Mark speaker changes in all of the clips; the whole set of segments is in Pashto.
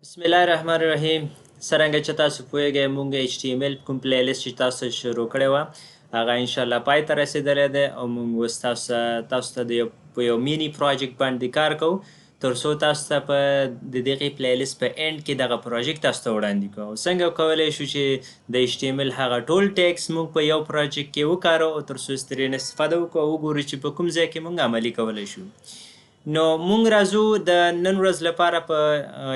Speaker 1: بسم الله الرحمن الرحیم. څرنګه چې تاسو پوهیږئ موږ HTML کوم پلیلیست چې تاسو شروع کړی وه هغه انشاءالله پای ته رسېدلی دی او موږ اوس تاسو ته په یو مینی پروجیکټ باندې کار کوو تر څو تاسو ته په د دغې پلیلیست په اینډ کې دغه پروجیکټ تاسو ته وړاندې کوو. څنګه کولی شو چې د HTML هغه ټول ټیکس موږ په یو پروجیکټ کې وکاروو او تر څو ترې استفاده وکړو او وګورو چې په کوم ځای کې موږ عملي کولی شو. نو موږ راځو د نن ورځ لپاره په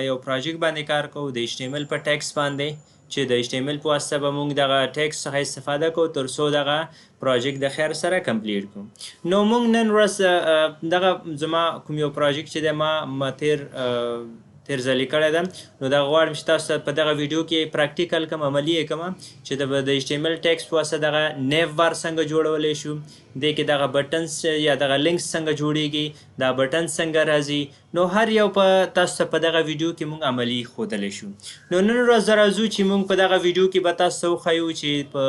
Speaker 1: یو پروجیکټ باندې کار کوو د HTML په ټیکس باندې چې د HTML په واسطه به موږ دغه ټیکس څخه استفاده کوو تر څو دغه پروجیکټ د خیر سره کمپلیټ کړو. نو موږ نن ورځ دغه زما کوم یو پروجیکټ چې دی ما تیر ځلې کړی ده نو دغه غواړم چې تاسو ته په دغه ویډیو کې پراکټیکل کوم عملي یې کوم چې د HTML ټیکس په واسطه دغه نیو بار څنګه جوړولی شو دې کې دغه بټنز یا دغه لینکس څنګه جوړیږي دا بټنز څنګه راځي نو هر یو په تاسو ته په دغه ویډیو کې موږ عملي ښودلی شو. نو نن ورځ راځو چې موږ په دغه ویډیو کې به تاسو ته وښیو چې په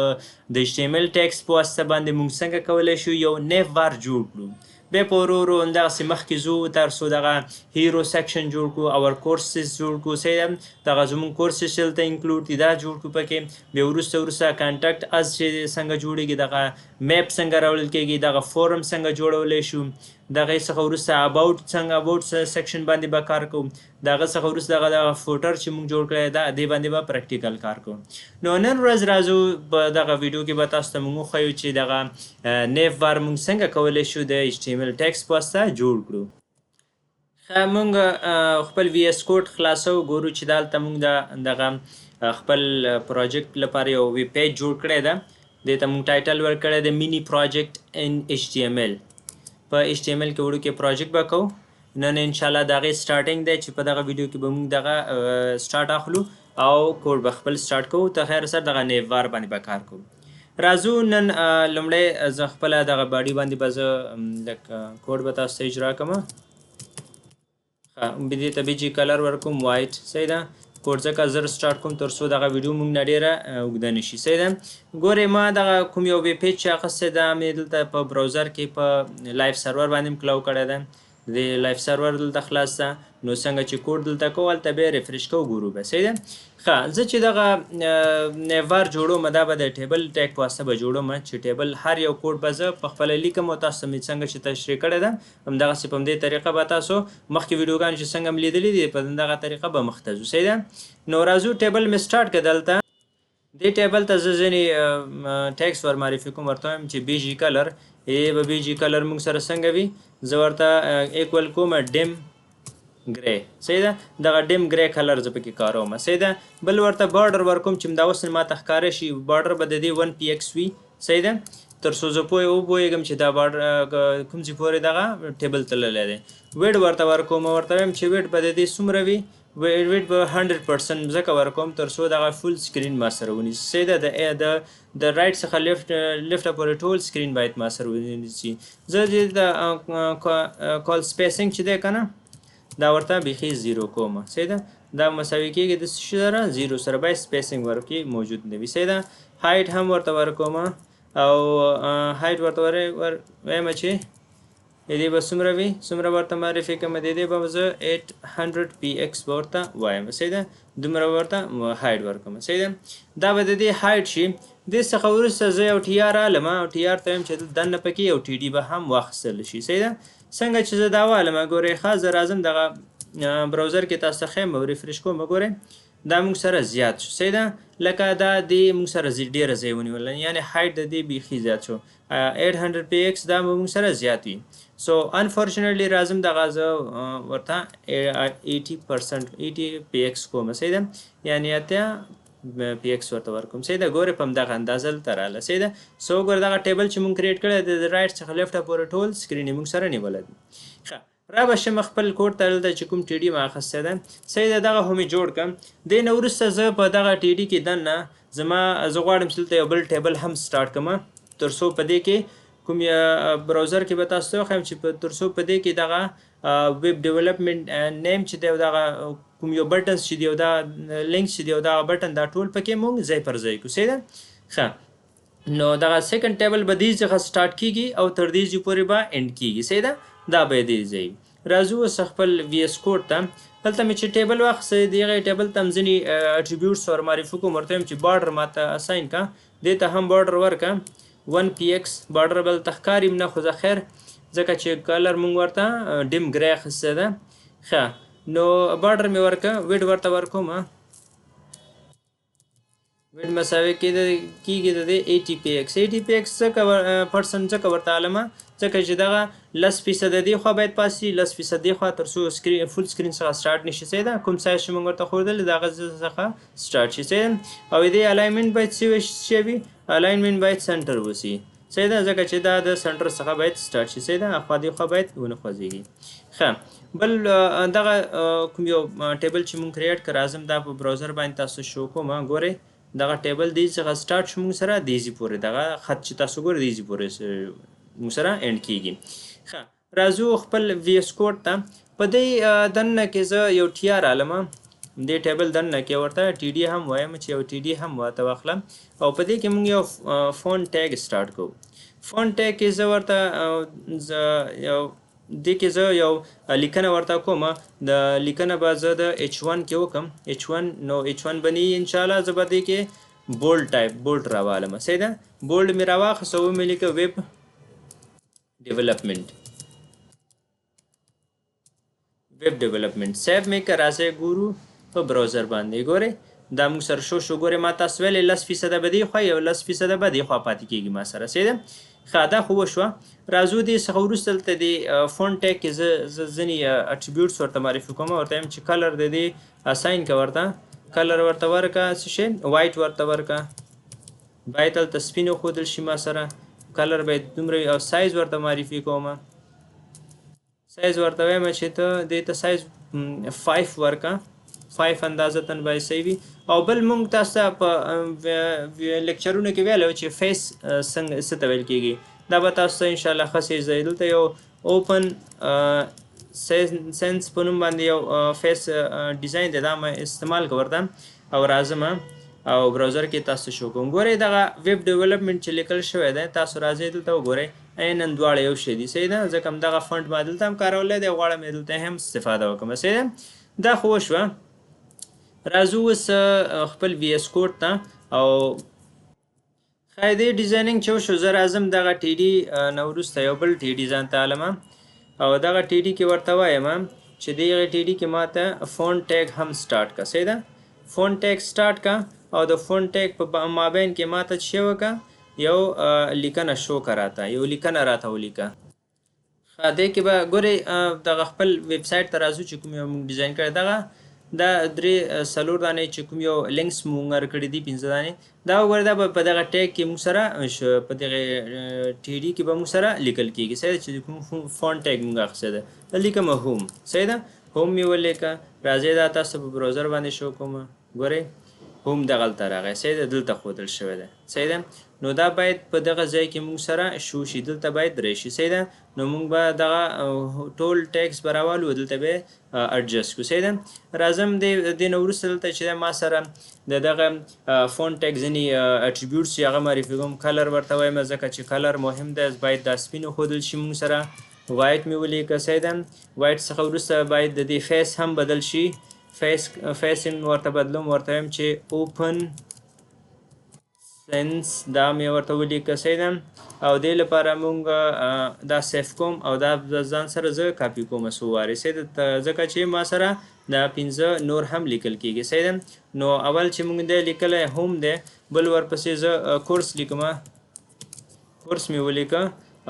Speaker 1: د HTML ټیکس په واسطه باندې موږ څنګه کولی شو یو نیو بار جوړ کړو. بیا په ورو ورو همدغسې مخکې ځو تر څو دغه هیرو سیکشن جوړ کړو اور کورسز جوړ کړو صحیح ده دغه زموږ کورسز چې دلته انکلوډ دي دا جوړ کړو پکې. بیا وروسته کانټکټ از چې څنګه جوړیږي دغه میپ څنګه راوړل کېږي دغه فورم څنګه جوړولی شو دغه څخه وروسته اباوټ سیکشن باندې به کار کوو دغه څخه وروسته دغه فوټر چې موږ جوړ کړی دا دې باندې به پریکټیکل کار کوو. نو نن ورځ راځو په دغه ویډیو کې به تاسو ته موږ وښیو چې دغه نیو بار موږ څنګه کولی شو د HTML ټیکس په واسطه جوړ کړو. موږ خپل VS کوډ خلاصو ګورو چې دلته موږ دغه خپل پروجیکټ لپاره یو ویب پیج جوړ کړی ده دې ته موږ ټایټل ورکړی دی مینی پروجیکټ ان HTML. په HTML کې وړوکی پروجیکټ به کوو نن انشاءالله د هغې سټارټینګ دی چې په دغه ویډیو کې به موږ دغه سټارټ اخلو او کوډ به خپل سټارټ کوو ته خیر سره دغه نیو بار باندې به کار کوو. راځو نن لومړی زه خپله دغه باډي باندې به زه لږ کوډ به تاسو ته اجرا کوم. دې ته بیجي کلر ورکوم وایټ صحیح ده کوډ ځکه زر سټارټ کوم تر څو دغه ویډیو موږ نه ډېره اوږده نه شي صحیح ده. ګورئ ما دغه کوم یو ویب پیج چې اخیستی ده مې دلته په براوزر کې په لایف سرور باندې م کلو کړی ده د لایف سرور دلته خلاص ده نو څنګه چې کوډ دلته کوو هلته بیا ریفریش کوو ګورو به صحیح ده. زه چې دغه نیو بار جوړوم دا به د ټیبل ټیک په واسطه به جوړوم چې ټیبل هر یو کوډ به زه پخپله لیکم او تاسو ته مې څنګه چې تشریح کړې ده همدغسې په همدې طریقه به تاسو مخکې ویډیوګانې چې څنګه م لیدلي دي په دغه طریقه به مخ ته ځو صحیح ده. نو راځو ټیبل مې سټارټ کړه دلته دې ټیبل ته زه ځینې ټیکس ور معرفي کوم ورته وایم چې بیجي کلر به بیجي کلر موږ سره څنګه وي زه ورته ایکول کوم ډیم ګری صحیح ده دغه ډیم ګری کلر زه پکې کاروم صحیح ده. بل ورته بارډر ورکوم چې همدا اوس ماته ښکاره شي بارډر به د دې 1px وي صحیح ده تر څو زه وپوهېږم چې دا بارډر کوم ځای پورې دغه ټیبل تللی دی. ویډ ورته ورکوم ورته وایم چې ویډ به د دې څومره وي ویډ به 100% ځکه ورکوم تر څو دغه فول سکرین ما سره ونیسي صحیح ده د رایټ څخه لیفټه پورې ټول سکرین باید ما سره ونیسي. زه دې د کال سپیسینګ چې دی که نه دا ورته بیخي زیرو کوم صحیح ده دا مساوي کېږي د څه شي سره زیرو سره باید سپیسینګ ورکې موجود نه وي صحیح ده. هایټ هم ورته ورکوم او هایټ ورته وایم چې دې به څومره وي څومره ورته معرفي کوم دې به زه 800px به ورته وایم صحیح ده دومره ورته هایټ ورکوم صحیح ده. دا به د دې هایټ شي دې څخه وروسته زه یو ټي آر الم او ټي آر ته وایم چې دننه پکې یو ټي ډي به هم واخیستل شي صحیح ده. څنګه چې زه دا والم ګورئ ښه زه راځم دغه براوزر کې تاسو ته ښیم او ریفریش کوم ګورئ دا موږ سره زیات شو صحیح ده لکه دا دې موږ سره ډېره ځای ونیول یعنې هایټ د دې بیخي زیات شو 800px دا به موږ سره زیات وي. سو انفارچونیټلی راځم دغه زه ورته 80px کوم صحیح ده یعنې اتیا px ورته ورکوم صحیح ده ګورئ په همدغه اندازه دلته راغله صحیح ده. سو ګوره دغه ټیبل چې موږ کریټ کړی دی د رایټ څخه لیفټه پورې ټول سکرین یې موږ سره نیولی دی. ښه را به شم خپل کوډ ته دلته چې کوم ټي ډي ما اخیستی ده صحیح ده دغه خو مې جوړ کړم دې نه وروسته زه په دغه ټي ډي کې دننه زه غواړم چې دلته یو بل ټیبل هم سټارټ کړم تر څو په دې کې کوم براوزر کې به تاسو ته وښیم چې تر څو په دې کې دغه ویب ډیولپمنټ نیم چې دی دغه کوم یو بټنز چې دی او دا لینک چې دی او دغه بټن دا ټول پکې موږ ځای پر ځای کړو صحیح ده. ښه نو دغه سیکنډ ټیبل به دې څخه سټارټ کیږي او تر دې ځای پورې به اینډ کیږي صحیح ده دا به دې ځای راځو اوس خپل وی اس کوډ ته. دلته مې چې ټیبل واخیستی د هغې ټیبل ته هم ځینې اټریبیوټس ور معرفي کوم، ورته وایم چې بارډر ماته اساین که، دې ته هم بارډر ورکړه 1px. بارډر به دلته ښکاري نه خو زه خیر ځکه چې کلر مونږ ورته ډیم ګری اخیستی ده. ښه نو بارډر مې ورکړه، ویډ ورته ورکوم، ویډ مساوي کېږي د دې 80px. 80px ځکه پرسنټ ځکه ورته علمه ځکه چې دغه 10% دې خوا باید پاس شي، 10% دې خوا تر څو فول سکرین څخه سټارټ نشي صحیح ده. کوم سایز چې موږ ورته ښودلی د هغه څخه سټارټ شي صحیح ده. او دې الاینمنټ باید څه وي؟ الاینمنټ باید سنټر وسي صحیح ده، ځکه چې دا د سنټر څخه باید سټارټ شي صحیح ده، اخوا دې خوا باید ونه خوځېږي. ښه بل دغه کوم یو ټیبل چې موږ کریټ کړ راځم دا په براوزر باندې تاسو شو کوم. ګورئ دغه ټیبل دې څخه سټارټ شو موږ سره دیزي پورې، دغه خط چې تاسو ګورئ دیزي پورې موږ سره اینډ کېږي. ښه راځو خپل وی اس کوډ ته. په دې دننه کې زه یو ټي آر علمه، دې ټیبل دننه کې ورته ټي ډي هم وایم چې یو ټي ډي هم ورته واخلم، او په دې کې موږ یو فون ټیګ سټارټ کوو. فون ټیګ کې زه ورته دې کې زه یو لیکنه ورته کوم. د لیکنه به زه د H1 کې وکم H1. نو H1 بني انشاءالله زه به دې کې بولډ ټایپ بولډ راوالم صحیح ده. بولډ مې راواخیسته ومې لیکه ویب ډیولپمنټ سیف مې که راځئ ګورو په براوزر باندې. ګورئ دا موږ سره شو ګورئ ما تاسو ویلې 10% به دې خوا یو 10% به دې خوا پاتې کېږي ما سره صحیح ده. ښه دا خو وشوه. راځو دې څخه وروسته دلته د فون ټیګ کې زه ځینې اټریبیوټس ورته معرفي کوم. ورته وایم چې کلر د دې اساین که، ورته کلر ورته ورکړه څه شی وایټ ورته ورکړه، باید هلته سپین وښودل شي ما سره، کلر باید دومره وي، او سایز ورته معرفي کوم. سایز ورته وایم چې ته دې ته سایز 5 ورکړه، 5 اندازتن باید صحیح وي. او بل مونږ تاسو ته په لیکچرونو کې ویلی چې فیس څنګه څه ته ویل کېږي، دا به تاسو ته انشاءالله ښه څه زه دلته یو اوپن سینس په نوم باندې یو فیس ډیزاین دی، دا مې استعمال که ورته. او راځم او براوزر کې تاسو شو کوم. ګورئ دغه ویب ډیولپمنټ چې لیکل شوی دی تاسو راځئ دلته وګورئ عیناً دواړه یو شی دي صحیح ده، ځکه همدغه فنټ ما دلته هم کارولی دی، غواړم یې دلته هم استفاده وکړم صحیح ده. دا خو وشوه. راځو اوس خپل وی اس کوډ ته. او ښایي دې ډیزاینینګ چې وشو زه راځم دغه ټي ډي نه وروسته یو بل ټي ډي ځان ته علمه، او دغه ټي ډي کې ورته وایم چې دغه ټي ډي کې ماته فون ټیګ هم سټارټ که صحیح ده. فون ټیګ سټارټ که، او د فون ټیګ په مابین کې ماته څه وکړه یو لیکنه شو که راته، یو لیکنه راته ولیکه. ښه دې کې به ګورئ دغه خپل ویب سایټ ته راځو چې کوم یو موږ ډیزاین کړی دغه دا 3-4 دانې چې کوم یو لینکس مونږ ورکړي دي 15 دانې، دا وګورئ دا به په دغه ټیګ کې مونږ سره په دغه ټي ډي کې به مونږ سره لیکل کېږي صحیح ده. چې کوم فون ټیګ مونږ اخیستی ده لیکم هوم صحیح ده. هوم مې ولیکه. راځئ دا تاسو په براوزر باندې شو کوم. ګورئ هوم دغلته راغی صحیح ده، دلته ښودل شوی ده صحیح ده. نو دا باید په دغه ځای کې مونږ سره شو شي، دلته باید راشي صحیح ده. نو مونږ به دغه ټول ټیګس به راوالو دلته به اډجسټ کړو صحیح ده. راځم دې نه وروسته دلته چې ما سره د دغه فون ټیګ ځینې اټریبیوټس چې هغه معرفي کوم. کلر ورته وایم ځکه چې کلر مهم دی، باید دا سپین وښودل شي مونږ سره. وایټ مې ولیکه صحیح ده. وایټ څخه وروسته باید د دې فیس هم بدل شي، فیس هم ورته بدلوم، ورته وایم چې اوپن سینس دا مې ورته ولیکه صحیح ده. او دې لپاره مونږ دا سیف کوم او دا ځان سره زه کاپي کوم څو وارې صحیح ده، ځکه چې ما سره دا 15 نور هم لیکل کېږي صحیح ده. نو اول چې مونږ دی لیکلی هوم دی، بل ورپسې زه کورس لیکم، کورس مې ولیکه.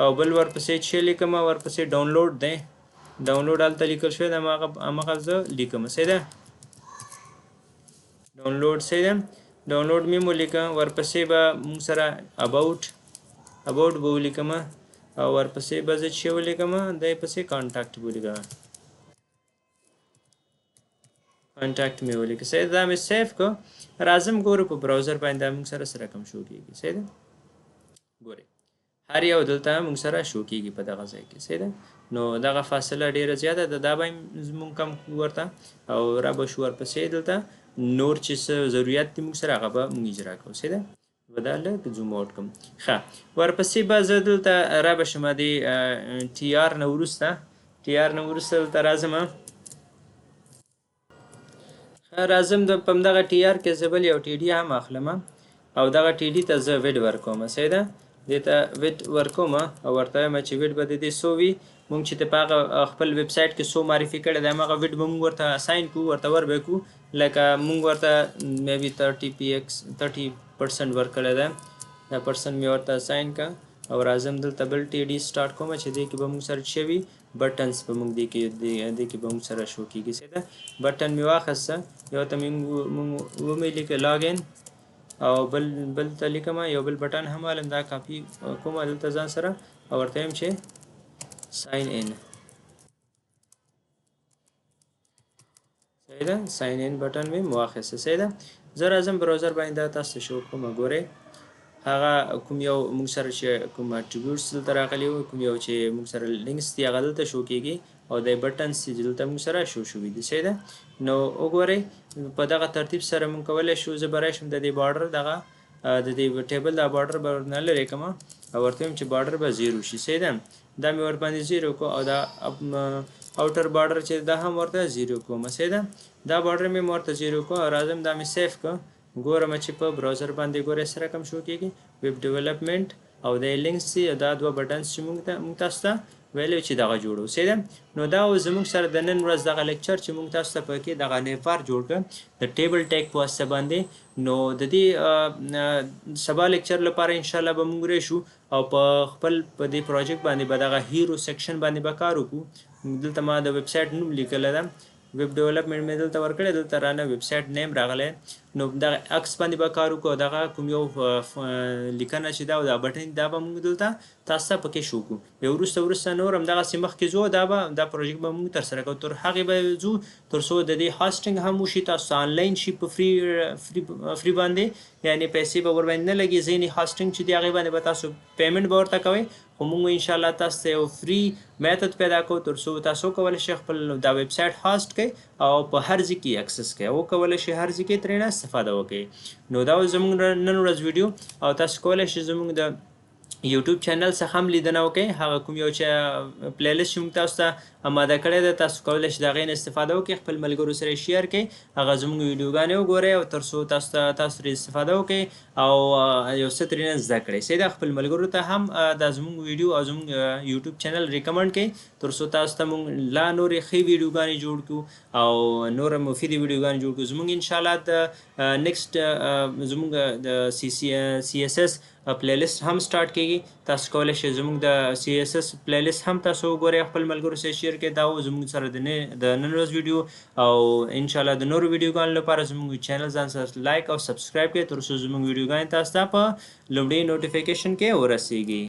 Speaker 1: او بل ورپسې چې لیکم ورپسې ډاونلوډ دی، ډاونلوډ هلته لیکل شوی دی هماغه زه لیکم صحیح ده. ډاونلوډ صحیح ده، ډاونلوډ مې ولیکه. ورپسې به مونږ سره اباوټ به ولیکم، او ورپسې به زه چې ولیکم دی پسې کانټاکټ به ولیکم، کانټاکټ مې ولیکه صحیح ده. دا مې سیف کړو. راځم ګورو په براوزر باندې دا مونږ سره څه رقم شو کېږي صحیح ده. ګورئ هر یو دلته مونږ سره شو کېږي په دغه ځای کې صحیح ده. نو دغه فاصله ډیره زیاته ده، دا به مونږ کم ورته او را به شو. ورپسې دلته نور چې څه ضرورت دي مونږ سره هغه به مونږ اجرا کوو صحیح ده. به دا لږ زوم آوټ کړم. ښه ورپسې به زه دلته را به شم د ټي آر نه وروسته، ټي آر نه وروسته دلته راځم. راځم د په همدغه ټي آر کې زه بل یو ټي ډي هم اخلم او دغه ټي ډي ته زه ویډ ورکوم. صحیح ده، دې ته ویډ ورکوم او ورته وایم چې ویډ به د دې څو وي. مونږ چې په هغه خپل ویب سایټ کې څو معرفي کړی دی هماغه ویډ به مونږ ورته اساین کړو، ورته ور به کړو. لکه مونږ ورته میبي 30% ورکړی دی، دا پرسنټ مې ورته اساین کړه او راځم دلته بل ټي ډي سټارټ کوم چې دې کې به مونږ سره شوي بټنز به مونږ دې کې به مونږ سره شو کېږي. سیده بټن مې واخیسته، یو ته مونږ ومې لیکه لاګین او بل ته لیکم یو بل بټن هم علم دا کاپي کوم دلته ځان سره او ورته وایم چې ساین ان. صحیح ده، ساین ان بټن مې واخیسته. صحیح ده، زه راځم براوزر باندې دا تاسو ته شو کوم. ګورئ هغه کوم یو مونږ سره چې کوم اټریبیوټس دلته راغلي وو، کوم یو چې مونږ سره لینکس دي هغه دلته شو کېږي او د بټنز چې دلته مونږ سره شوي دي. صحیح ده، نو وګورئ په دغه ترتیب سره مونږ کولی شو. زه به راشم د دې بارډر دغه د دې ټیبل دا بارډر به ورنه لرې کړم او ورته وایم چې بارډر به 0 شي. صحیح ده، دا مې ورباندې 0 کړو او دا اوټر بارډر چې دا هم ورته 0 کوم. صحیح ده، دا بارډر مې ورته 0 کړو او راځم دا مې سیف کړ. ګورم چې په براوزر باندې ګورئ سره کوم شو کېږي ویب ډیولپمنټ او د لینکس چې دا دوه بټنز چې مونږ تاسو ته ویلو چې دغه جوړو. صحیح ده، نو دا زموږ سره د نن ورځ دغه لیکچر چې مونږ تاسو ته پکې دغه نیفار جوړ کړ د ټیبل ټیک په واسطه باندې. نو د دې سبا لیکچر لپاره ان شاء الله به مونږ راشو او په خپل په دې پروجیکټ باندې به دغه هیرو سیکشن باندې به کار وکړو. دلته ما د ویب سایټ نوم لیکلی ده، ویب ډیولپمنټ مې دلته ورکړی، دلته رانه ویب سایټ نیم راغلی. نو دغه عکس باندې به کار وکړو، دغه کوم یو لیکنه چې دا او دا بټن دا به مونږ دلته تاسو ته پکې شو کړو. بیا وروسته نور همدغسې مخکې ځو، دا پروجیکټ به مونږ ترسره کوو. تر هغې به ځو تر څو د دې هاسټینګ هم وشي، تاسو آنلاین شي په فری باندې، یعنې پیسې به ورباندې نه لګي. ځینې هاسټینګ چې دی هغې باندې به تاسو پیمنټ به ورته کوئ، خو مونږ انشاءالله تاسو ته یو فری میتود پیدا کوو تر څو تاسو کولی شئ خپل دا ویب سایټ هاسټ کړئ او په هر ځای کې اکسس کړئ او کولی شئ هر ځای کې ترېنه استفاده وکړئ. نو دا زموږ نن ورځ ویډیو او تاسو کولی شئ زموږ د یوټیوب چینل څخه هم لیدنه وکړئ. هغه کوم یو چې پلی لیست چې موږ تاسو ته اماده کړی ده، تاسو کولی شئ د هغې نه استفاده وکړئ، خپل ملګرو سره یې شیر کړئ، هغه زموږ ویډیوګانې وګورئ او تر څو تاسو ترې استفاده وکړئ او یو څه ترېنه زده کړئ. صحیح ده، خپل ملګرو ته هم دا زموږ ویډیو او زموږ یوټیوب چینل ریکمنډ کړئ تر څو تاسو ته موږ لا نورې ښې ویډیوګانې جوړ کړو او نوره مفیدې ویډیوګانې جوړ کړو. زموږ انشاءالله د نیکسټ زموږ د سی ایس ایس پلی لیست هم سټارټ کېږي. تاسو کولی شئ زموږ د سی ایس ایس پلی لیست هم تاسو وګورئ، خپل ملګرو سره شیر کړئ. دا زموږ سره د نن ورځ ویډیو او انشاءالله د نورو ویډیوګانو لپاره زموږ چینل ځان سره لایک او سبسکرایب کړئ تر څو زموږ ویډیوګانې تاسو ته په لومړي نوټیفیکیشن کې ورسیږي.